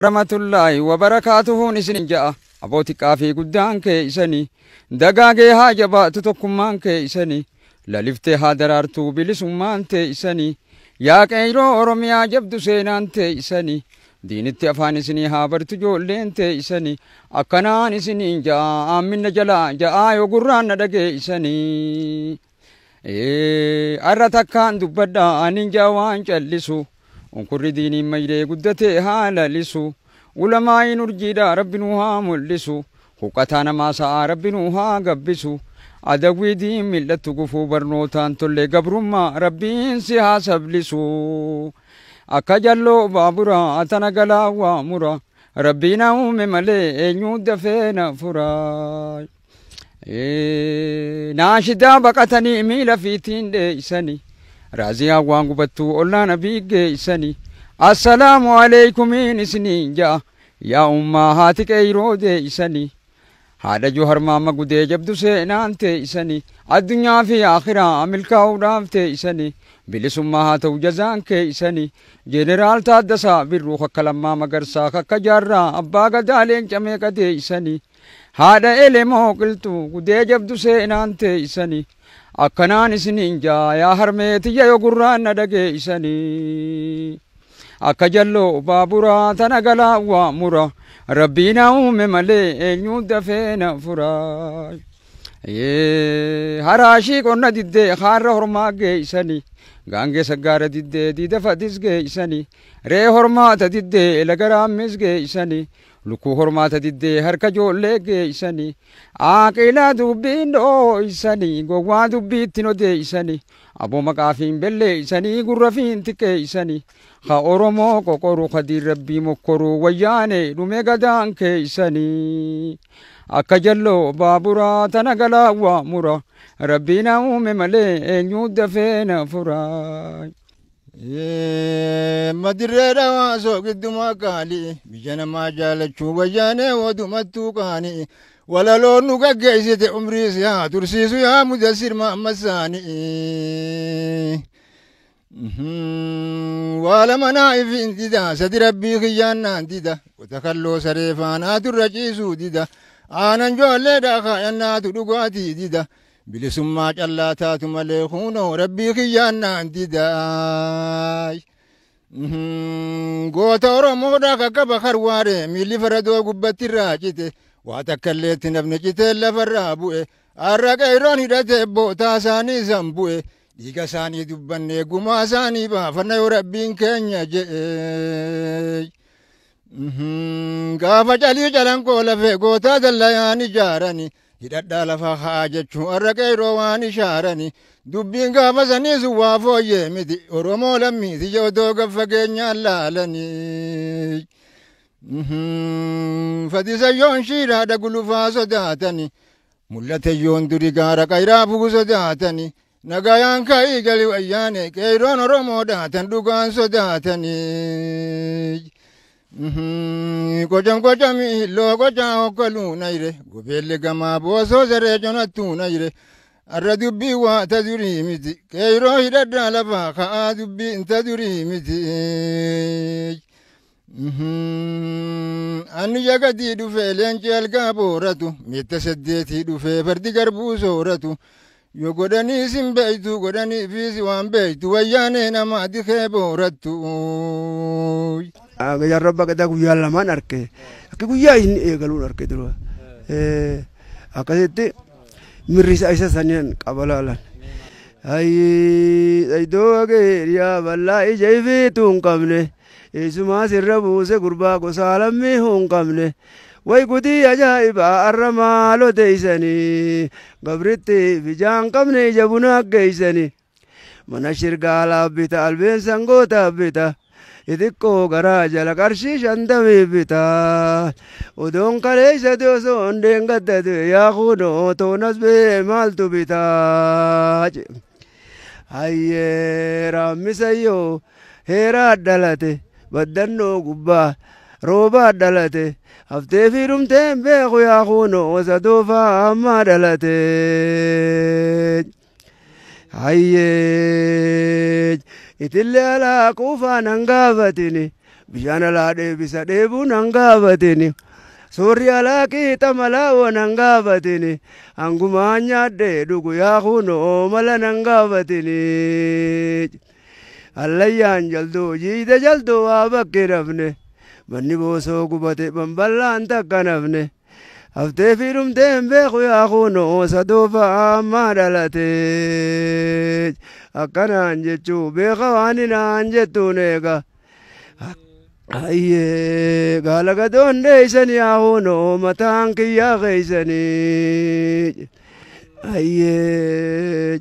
rahmatullahi wa barakaatuhu isin ja'a abooti qaafii guddaan kee isanii dagaagee haa jabaatu tokkummaan kee isanii laliftee haa daraartuu bilisummaan tee isanii yaa qeyroo oromiyaa jabdu seenaan tee isanii diinitti afaan isinii haa bartu ijoolleen tee isanii akkanaan isiniin ja'a aaminna jalaa ja'aa yoo gurraan na dhagee isanii arra takkaan dubbadhaa anin ja'a waan callisu unkurri diiniin maydee guddatee haa lalisu ulamaayin urjiidha rabbinuu haa mul'isu huqqataa namaa sa'aa rabbinuu haa gabbisu adawwii diin mil'attu gufuu barnootaan tollee gabrummaa rabbiin si haa sablisu akka jalloo baabura atana galaa waa mura rabbiin uume malee eenyuu dafee na fura naashidaa baqatanii miila fiitiin dheeysanii raziyaa waan gubattuu ollaan abiiggee isanii assalaamu alaykumiin isiniin ja'a yaa ummaa haati qeyroo deeysanii haadha johar maama gudee jabdu seenaan teeysanii addunyaa fi akhiraa milkaa'uudhaaf teeysanii bilisummaa haa ta'u jazaan keeysanii jeneraal Taaddasaa Birruu kakka Lammaa Magarsaa kakka Jaarraa abbaa gadaa leencamee qateeysanii haadha elemoo qilxuu gudee jabdu seenaan teeysanii akkanaan isiniin ja'a yaa harmeetiyya yoo gurraan na dhageeysanii akka jalloo baaburaa tana galaa waa mura rabbiin uume malee eenyuu dafee na fura haraashii qonna diddee haarra hormaa geeysanii gaangee saggaara diddee diida fadis geeysanii ree hormaata diddee lagaraammis geeysanii lukkuu hormaata diddee harka ijoollee geeysanii aaqilaa dubbiin dhooysanii gowwaa dubbiittin odeeysanii aboo maqaafiin belleeysanii gurrafiin xiqqeeysanii ha oromoo qoqoru kadiin rabbii mokkoruu wayyaane dhume gadaan keeysanii akka jalloo baaburaa tana galaa waa mura rabbiin uume malee eenyuu dafee na fura madirreedha waasoo giddumaa qaali biyya namaa jaalachuu wayyaanee wadumattuu qaani walaloon nu gaggeeysite umrii si haa tursiisu yaa mudassir Muhammad Saani waala manaa ifiin dida sadi rabbii kiyyaannaan dida watakalloo saree faanaa turra ciisuu dida aanan joolleedha kaayannaatu dhugaatii dida bilisummaa callaa taatu malee kunoo rabbii kiyyaannaan didaay goota oromoodha kakkaba karwaare miilli faradoo gubbatti raacite waa takkalleetti nafni citee lafarraa bu'e arra qeyroon hidhate bootaa isaanii san bu'e dhiiga isaanii dubbanne gumaa isaanii baafanna yoo rabbiin keenya je'e gaafa calii calankoo lafee gootaa dallayaan ijaarani hidhadhaa lafa haa jechuun arra qeyroo waan ishaarani dubbiin gaafa sanii sun waa fooyyee miti oromoo lammiiti yootoo gaffa keenyaan laalanii fadisayyoon shiiraadha gulufaa sodaatani mul'atayyoon duri gaara qayraa buguu sodaatani nagayaan ka'ii gali wayyaane qeyroon oromoodhaatan dhugaan sodaatanii kocam kocami loo kocaa hokkoluu nayre gobeelle gamaa boosoo saree conattuu nayre arra dubbii waa ta durii miti qeyroo hidhadhaa lafaa ka'aa dubbii inta durii miti anni jagadii dhufee leenci algaa booratu meetta saddeetii dhufee fardi garbuu sooratu yoo godhanii sin beeytu godhanii fiisi waan beeytu wayyaanee namaa dikee boorattu jarrabba gadaa guyyaa lamaan arke akka guyyaa inni eegaluun arke dura akkasitti mirrisa isa saniin qabalaalan aydoo ageeriyaa bal'aa ija ifiituu hin qabne eessumaa sirra buuse gurbaa gosaa lammii hin qabne way gutii ajaa'ibaa arra maaloo teeysanii gabritti bijaan qabne ija bunaa geeysanii mana shirgaa laabbita albeen sangoota bita itiqqoo garaa jala qarshii 50 bita odoon kaleeysate osoo hundeen gaddate yaa kunoo toonas bee maaltu bita hayyee raammisayyoo heeraa dhalate baddannoo gubbaa roobaa dhalate haftee fi dhumteen beeku yaa kunoo sadoofaa ammaa dhalate hayyee itillee alaa quufaan hangaafatini bishaan alaa deebisa dheebuun hangaafatini. Soorri alaa qiixa malaa waan hangaafatini. Hangumaan nyaadhee dhugu yaa kunoo mala hangaafatini. Allayyaan jaldoo jiite jaldoo waa bakkee rafne. Manni boosoo gubate bamballaan takka nafne. Haftee fi dhumteen beeku yaa kunoo sadoofa ammaa dhalate. Akkanaan jechuu beeka waan hinaan jettuun eega. Ayyee gaala gadoon dheeysan yaa kunoo mataan kiyyaa keeysanii. Ayyee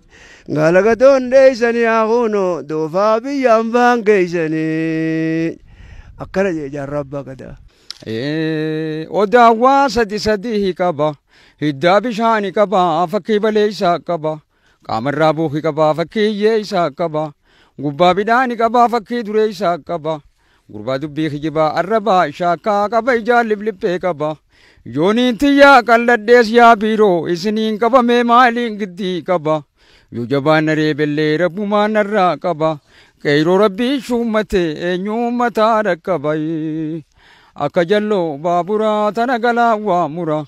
gaala gadoon dheeysan yaa kunoo doofaa biyyaan baan keeysanii. Akkana jee jaarraa abbaa gadaa. Odaawwaa sadi qaba. Hiddaa bishaanii qaba. Fakkii baleessaa qaba. Qaamarraa buuki qaba. Fakkii hiyyeessaa qaba. Gubbaa bidhaanii qaba. Fakkii dureessaa qaba. Gurbaa dubbii kijibaa arrabaa shaakkaa qaba. Ijaan lipliphee qaba. Yooniin tiyyaa qalladhees yaa biiroo isiniin qabamee maaliin giddii qaba. Yoo jabaan naree bellee rabbumaan narraa qaba. Qeyroo rabbii shummate eenyuun mataa dhaqqaba. Akka jalloo baaburaa tana galaa waa mura.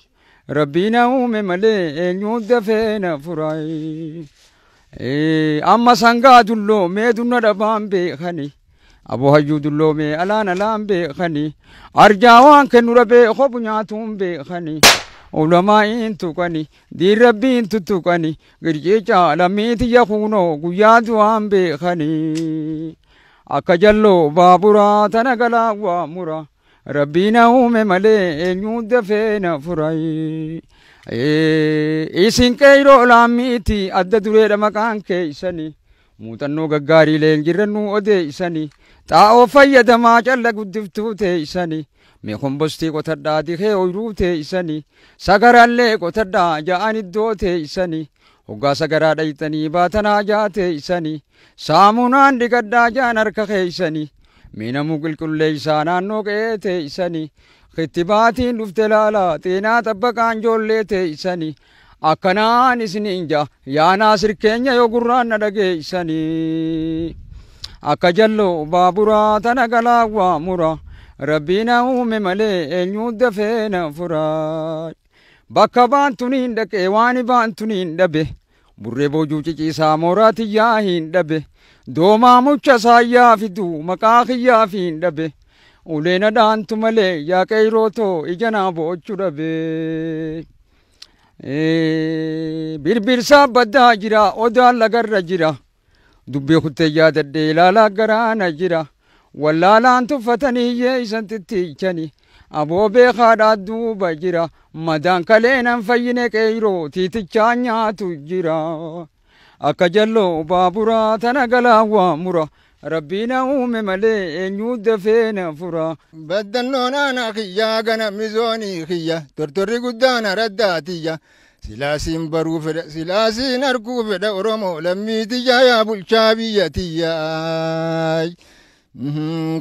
Rabbiin uume malee eenyuun dafee na fura. Amma sangaa dulloomee dunna dhabaan beekani. Aboo hayyuu dulloomee alaan beekani. Arjaa waan kennu rabee hobu nyaatuun beekani. Ulamaa'iin tuqani. Diin rabbiin tuttuqani. Girjeecha lammiiti yakunoo guyyaa du'aan beekani. Akka jalloo baaburaa tana galaa waa mura. Rabbiin uume malee eenyuun dafee na fura. Isin qeyroo laammiiti adda dureedha maqaan keeysani. Muuxannoo gaggaarii leenjirrannuu odeeysani. Xaa'oo fayyadamaa calla guddiftuu teeysani. Mee kombostii qotadhaa dikee oyruu teeysani. Sagarallee qotadhaa ja'an iddoo teeysani. Hoggaa sagaraa dhayxanii baatanaa jaa teeysani. Saamunaan dhiqadhaa ja'an harka keeysani. Miinamuu qulqulleeysaa naannoo qe'ee teeysani. Kittibaatiin dhufte laalaa xeenaa xabbaqaan ijoollee teeysani. Akkanaan isiniin ja'a yaanaa sirkeenya yoo gurraan na dhageeysani. Akka jalloo baaburaa tana galaa waa mura. Rabbiin uume malee eenyuun dafee na fura. Bakka baantuniin dhaqee waan baantuniin dhabe. Burree boojuu ciciisaa mooraa tiyyaa hin dhabe. Doomaa mucha saayyaa fidu maqaa kiyyaa fiin dhabe. Uleena dhaantu malee yaa qeyroo ija naa boochuu dhabe. Birbirsaa baddaa jira odaan lagarra jira. Dubbii kuttee yaadadhee ilaalaa garaana jira. Wallaalaan tuffatanii yeeysan tittiichani. Aboo beekaadhaa duuba jira. Madaan kaleenan fayyine qeyroo tiitichaa nyaatu jira. Akka jalloo baaburaa tana galaa waa mura. Rabbiin uume malee eenyuu dafee na fura. Baddannoon aanaa kiyyaa gana mizoonii kiyya. Tortorri guddaan araddaatiyya. Silaasiin baruu fedha silaasiin arguu fedha Oromoo lammii tiyyaa yaa bulchaa biyya tiyyaa.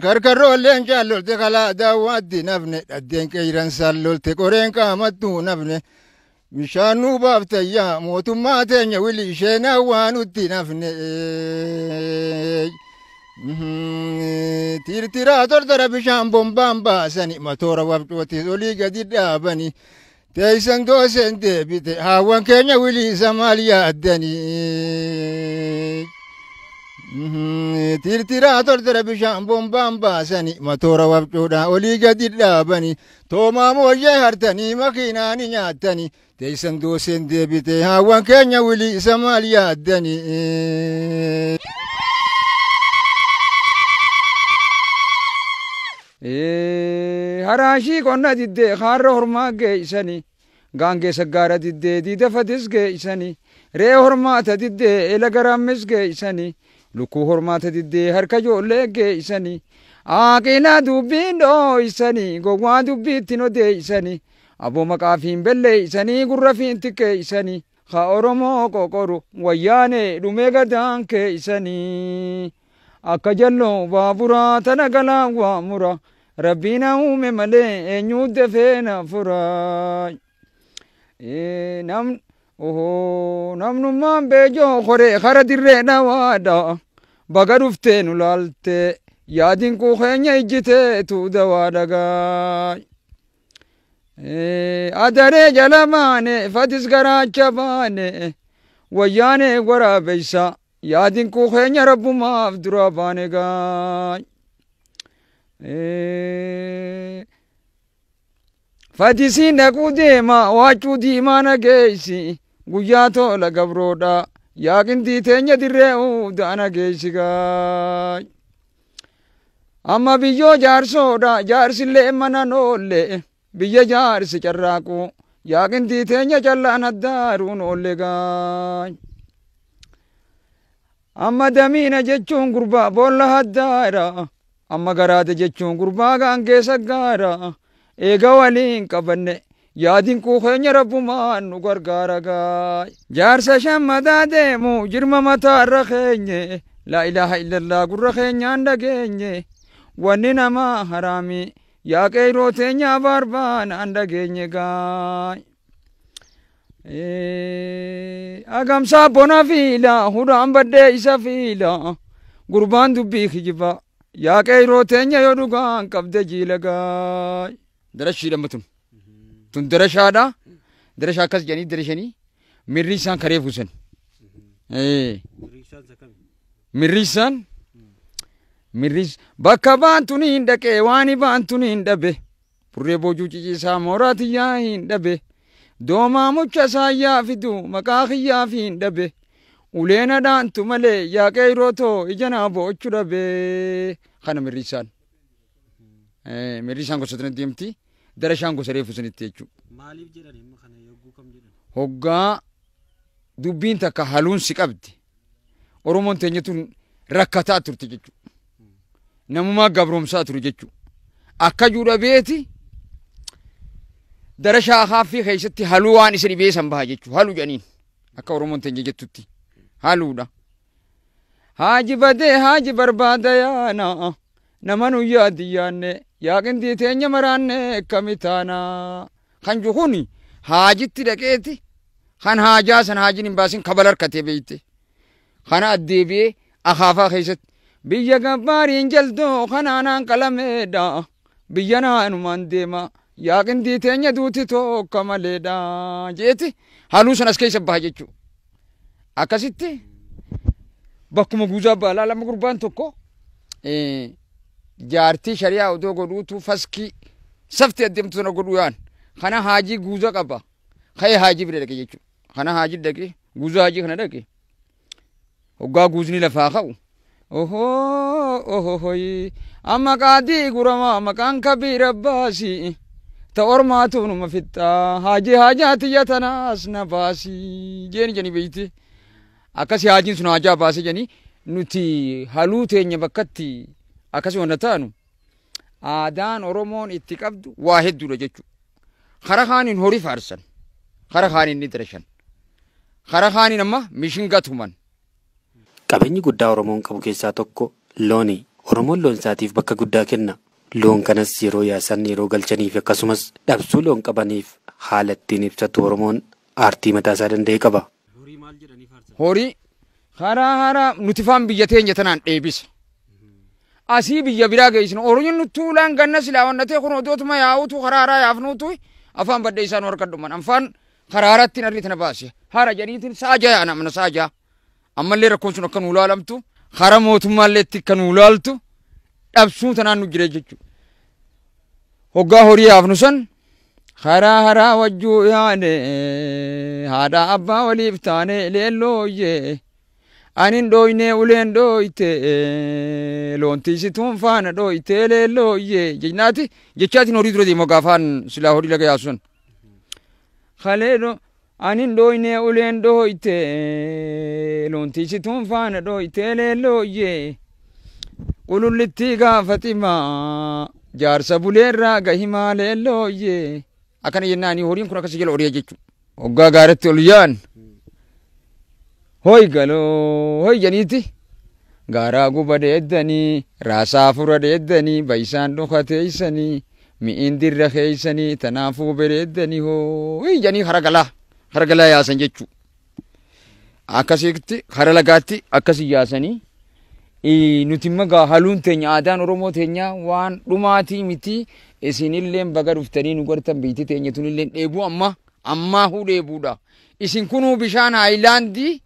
Karkarroolleen jaallolte kalaa daawwaatti nafne. Dhaddeen qeeyran saallolte qoreen qaamattuu nafne. Bishaan nuu baaftayyaa mootummaa teenya wili isheen awwaanutti nafne. Tirtiraa tordara bishaan bombaan baasani. Matoora wabcootis olii gadi dhaabani. Teeysan dooseen deebite haawwan keenya wili isa maal yaaddani. Tirtiraa tordara bishaan bombaan baasani. Matoora wabcoodhaan olii gadi dhaabani. Toomaa mooyyee hartanii makiinaani nyaattani. Teeysan dooseen deebite haawwan keenya wili isa maal yaaddani. Haraashii qonna diddee haarra hormaa geeysani. Gaangee saggaara diddee diida fadis geeysani. Ree hormaata diddee ela garammis geeysani. Lukkuu hormaata diddee harka ijoollee geeysani. Aaqina dubbiin dhooysani. Gowwaa dubbiittin odeeysani. Aboo maqaafiin belleeysani gurra fiin xiqqeeysani. Ha Oromoo qoqoru wayyaanee dhumee gadaan keeysani. Akka jalloo baaburaa tana galaa waa mura. Rabbiin uume malee eenyuu dafee na fura. Namnummaan beejoo koree kara dirree dhawaadha. Baga dhuftee nu laalte yaadin kuu keenya ijjitee tuuda waa dhagaa adaree jala baane fatis garaacha baane wayyaane waraabeysa yaadin kuu keenya rabbumaaf dura baane gaa fatisiin dhaquu deema waachuu diimaa nageeysi guyyaa tola gabroodha yaaqintii teenya dirree daana geeysi gaa amma biyyoo jaarsoodha jaarsillee manan oolle biyya jaarsi carraaqu yaaqintii teenya callaan addaaruun oolle gaa amma damiina jechuun gurbaa boolla haddaara amma garaade jechuun gurbaa gaangeessa gaara eega waliin qabanne yaadin kuu keenya rabbumaan nu gargaara gaa jaarsa shammadaa deemu jirma mataarra keenye laa ilaaha illallah gurra keenyaan dhageenye wanni namaa haraami yaa qeyroo teenyaa barbaan an dhageenye gaa agamsaa bona fiila hudhaan baddee isa fiila gurbaan dubbii kijiba yaa qeyroo teenya yoo dhugaan qabde jiila gaa darashii dhammatun tun darashaadha darashaa akkas jedhanii darashanii mirri isaan karee fuusan mirri isaan mirris bakka baantun hin dhaqe waani baantun hin dhabe purree boojuu ciciisaa mooraatiyyaa hin dhabe doomaa mucha saayyaa fidu maqaa kiyyaa fi hin dhabe uleena dhaantu malee yaa qeyroo too ijanaa boochu dhabe kana mirri isaan gosatana deemti darashaan gosa reefu sanitti jechuudha. Maaliif jedhani amma kana yogguu kam jedhan? Hoggaa dubbiin takka haluun si qabdi. Oromoon teenya tun rakkataa turte jechuudha. Namumaa gabroomsaa ture jechuudha. Akka juudha beeti darashaa haaffii keessatti haluu waan isa dhibee san baha jechuudha. Haluu jedhaniin akka Oromoon teenya jettutti haluudha. Haaji badee haaji barbaada yaana nama nu yaaddi yaanne yaaqintii teenya maraanne kamitaana kan juhuni haajitti dhaqeeti kan haajaa san haajin hin baasin kabal harkatee beeyte kana addeebi'ee akaafaa keessatti biyya gabbaariin jaldoo kanaanaan qalameedha biyya naanumaan deema yaaqintii teenya duuti tokko maleedha jeeti haluu san as keessa baha jechuu akkasitti bakkuma guuzaa baalaa lama gurbaan tokko jaartii shari'aa odoo godhuutu faskii safti adeemtu sana godhuu yaan kana haajii guuza qaba ka'ee haajii bira dhaqe jechuudha kana haajii dhaqe guuza haajii kana dhaqe hoggaa guuzni lafaa ka'u ohohoyi amma qaadii guramaa maqaan kabiira baasii ta ormaatu numa fixxaa haajii haajaatiyya tanaas na baasii jeeni janii beeyte akkasi haajiin sun haajaa baase janii nuti haluu teenya bakkatti akkasii wanta taanu aadaan Oromoon itti qabdu waa hedduudha jechuudha. Kara kaaniin horii faarsan, kara kaaniin ni darashan, kara kaaniin amma mishingaa tuman. Qabeenyi guddaa Oromoon qabu keessaa tokko looni. Oromoon loon isaatiif bakka guddaa kenna. Loon kanas yeroo yaasan yeroo galchaniif akkasumas dhabsuu loon qabaniif haala ittiin ibsatu Oromoon aartii mataa isaa danda'e qaba. Horii maal jedhanii faarsan? Horii karaa haraa nuti faan biyya teenya tanaan dheebisa. Asii biyya biraa geessinu Oromoon nutuulaan ganna silaa wannatee kun odootuma yaa'utu karaaraa yaafnuutu afaan badde isaan harkadhuman afaan karaaratti narri tana baase hara janiitiin saajaa yaana mana saajaa ammallee rakkoon sun akka nu ilaalamtu hara mootummaallee itti akka nu ilaaltu dhabsuu tanaan nu jire jechuudha. Hoggaa horii yaafnu san haraa wajjuu yaane haadha abbaa waliif taane leellooyyee anin dhoyne uleen dhoyte loontiisituun faana dhoyte leellooyyee jennaati jechaatiin horii dura deemu gaafaan silaa horii laga yaasu san kaleedho anin dhoyne uleen dhoyte loontiisituun faana dhoyte leellooyyee qulullitti gaafatimaa jaarsa buleerraa gahimaa leellooyyee akkana jennaanii horiin kun akkasi jala horii jechuudha. Hoggaa gaaratti ol yaan hoy galoo hoy janiiti gaaraa guba deeddanii raasaa fura deeddanii baysaan dhukateeysanii mi'iin dirra keeysanii tanaafuu bereeddanii hoy janii haragalaa yaasan jechuu akkasitti hara lagaatti akkasi yaasanii nuti magaa haluun teenya aadaan Oromoo teenya waan dhumaatii miti isinilleen baga dhuftanii nu gartan biitii teenya tunilleen dheebuu ammaa huu dheebuudha. Isin kunuu bishaan haayilaandii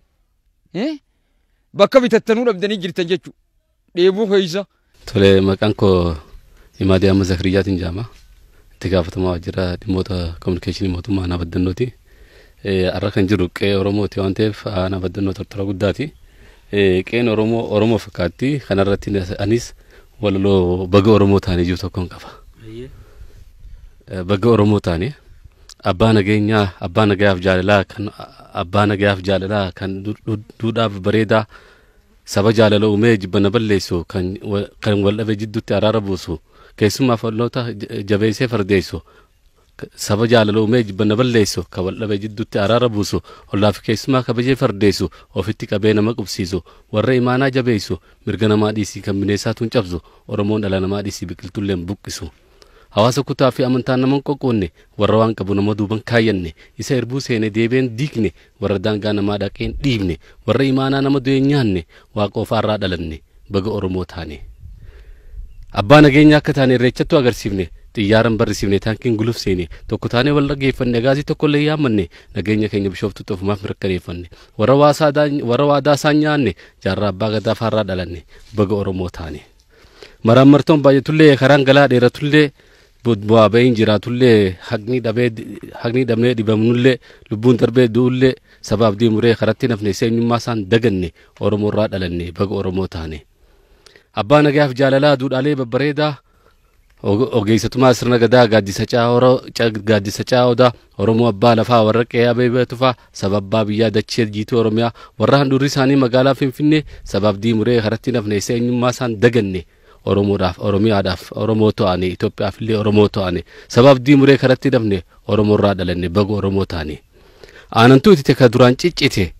bakka bitattanuu dhabdanii jirtan jechuudha. Dheebuu keessa. Tole maqaan koo Imaadii Amma Zakriyaatiin jedhama. Itti gaafatamaa jira dhimmoota kominikeeshinii mootummaa aanaa baddannooti. Har'a kan jiru qe'ee Oromooti waan ta'eef aanaa baddannoo tortora guddaati. Qe'een Oromoo fakkaatti kanarratti anis walaloo baga Oromoo taanii jiru tokkoon qaba. Baga Oromoo taanii abbaa nageenyaa abbaa nagayaaf jaalalaa kan duudhaaf bareedaa saba jaalala uumee jibbana balleessu kan waldhabe jidduutti araara buusu keessumaa falloota jabeessee fardeessu saba jaalala uumee jibbana balleessu kan waldhabe jidduutti araara buusu hollaaf keessumaa kabajee fardeessu ofitti qabee nama qubsiisu warra imaanaa jabeessu mirga namaa dhiisii kan bineensaatuun cabsu Oromoon dhala namaa dhiisii biqiltuulleen buqqisu. Hawaasa kutaa fi amantaan nama qoqqoonne warra waan qabu nama duuban kaayyanne isa erbuu seene deebeen diigne warra daangaa namaa dhaqeen dhiibne warra imaanaa nama du'e nyaanne waaqa ofaarraa dhalanne baga Oromoo taane. Abbaa nageenyaa akka taane irreechattu agarsiifne xiyyaaran barrisiifne taankiin guluf seene tokko taane wal dhaggeeffanne gaazii tokkollee yaammanne nageenya keenya bishooftutti ofumaaf mirkaneeffanne warra waadaa isaan nyaanne jaarraa abbaa gadaa faarraa dhalanne baga Oromoo taane. Maraan martoon baay'atullee karaan galaa dheeratullee bu'aa ba'iin jiraatullee haqni dhabnee dhibamnullee lubbuun darbee du'ullee sabaaf diimuree karatti nafne seenyummaa isaan daganne Oromoorraa dhalanne baga Oromoo taane. Abbaa nagayaaf jaalalaa duudhaalee babbareedaa ogeessatumaa sirna gadaa gaaddisa caa'odaa Oromoo abbaa lafaa warra qe'ee Abiyoo tufaa sababbaa biyyaa dachee jiituu Oromiyaa warra handhuurri isaanii magaalaa Finfinnee sabaaf diimuree karatti nafne seenyummaa isaan daganne Oromoodhaaf Oromiyaadhaaf Oromoo ta'ane Itoophiyaaf illee Oromoo ta'ane sabaaf diimuree karatti dhabne Oromoorraa dhalanne baga Oromoo taane. Aanantuu itti ka duraan ciccite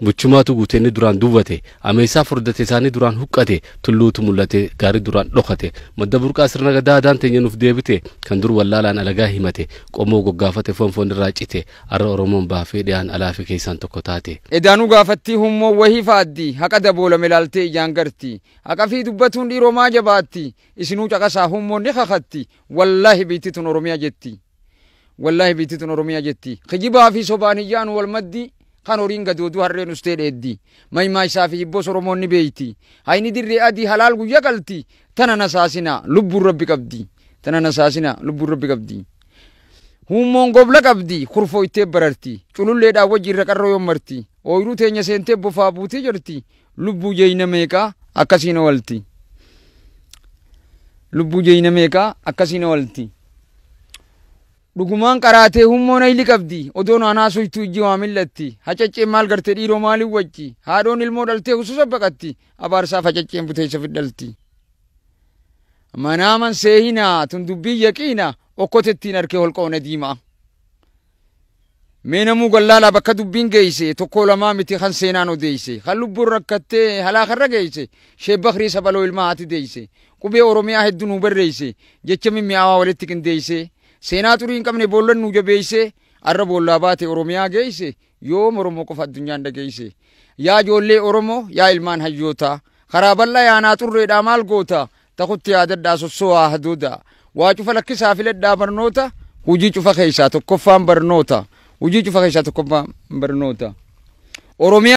buchumaatu guuteenni duraan duwwate ameessaa furdate isaanii duraan huqqate tulluutu mul'ate gaarii duraan dhokate madda burqaa sirna gadaa aadaan teenya nuuf deebite kan dur wallaalaan alagaa himate qomoo goggaafate foonfoon irraa cite arra Oromoon baafee dhiyaan alaafi keessaan tokko taate. Edaanuu gaafattii hummoo wahii faaddi haqa daboolame laaltee ijaan garti haqa fi dubbatuun dhiiroomaa jabaatti isinuu caqasaa hummoon ni kakatti wallaahi biittituun Oromiyaa jetti. Wallaahi biittituun Oromiyaa jetti. Kijibaa fi sobaan iyyaan wal maddi kan horiin gadooduu harreen ustee dheeddi maymaa isaa fi hibboo Oromoonni beeyti hayni dirree adii halaal guyyaa qalti tana nasaasina lubbuun rabbi qabdi tana nasaasina lubbuun rabbi qabdi hummoon gobla qabdi kurfoo ittee bararti cululleedhaan wajjiirra qarroo yommarti ooyiruu teenya seentee bofaa buutee jirti lubbuu jeeyna meeqaa akkasiin walti lubbuu jeeyna meeqaa akkasiin walti. Dhugumaan qaraatee hummoon ayli qabdi odoon aanaa soytuu ijji waa millatti hacacceen maal garte dhiiroo maaliin wajji haadhoon ilmoo dhaltee hususa baqatti abaarsaaf hacacceen buteessa fidhalti. Manaaman seehinaa tun dubbii yaqiina okkotettiin harkee holqoona diimaa. Mee namuu gallaalaa bakka dubbiin geeyse tokko lamaa miti kan seenaan odeeyse kan lubbuun rakkattee halaakarra geeyse sheebbakrii sabaloo ilmaa haati deeyse qubee Oromiyaa hedduu nuu barreeyse jecha mimmi'aawaa walitti qindeeyse. Senaa turii hin qabne boollan nu jabeeyse arra boollaa baate Oromiyaa geeyse yoom Oromoo qofa addunyaan dhageeyse yaa ijoollee Oromoo yaa ilmaan hayyoota karaa bal'aa yaanaa xurreedhaa maal goota takutti yaadadhaa sossoo'aa hadooda waa cufa lakkisaa filadhaa barnoota hujii cufa keessaa tokkoffaan barnoota hujii cufa keessaa tokkoffaan barnoota Oromiyaa.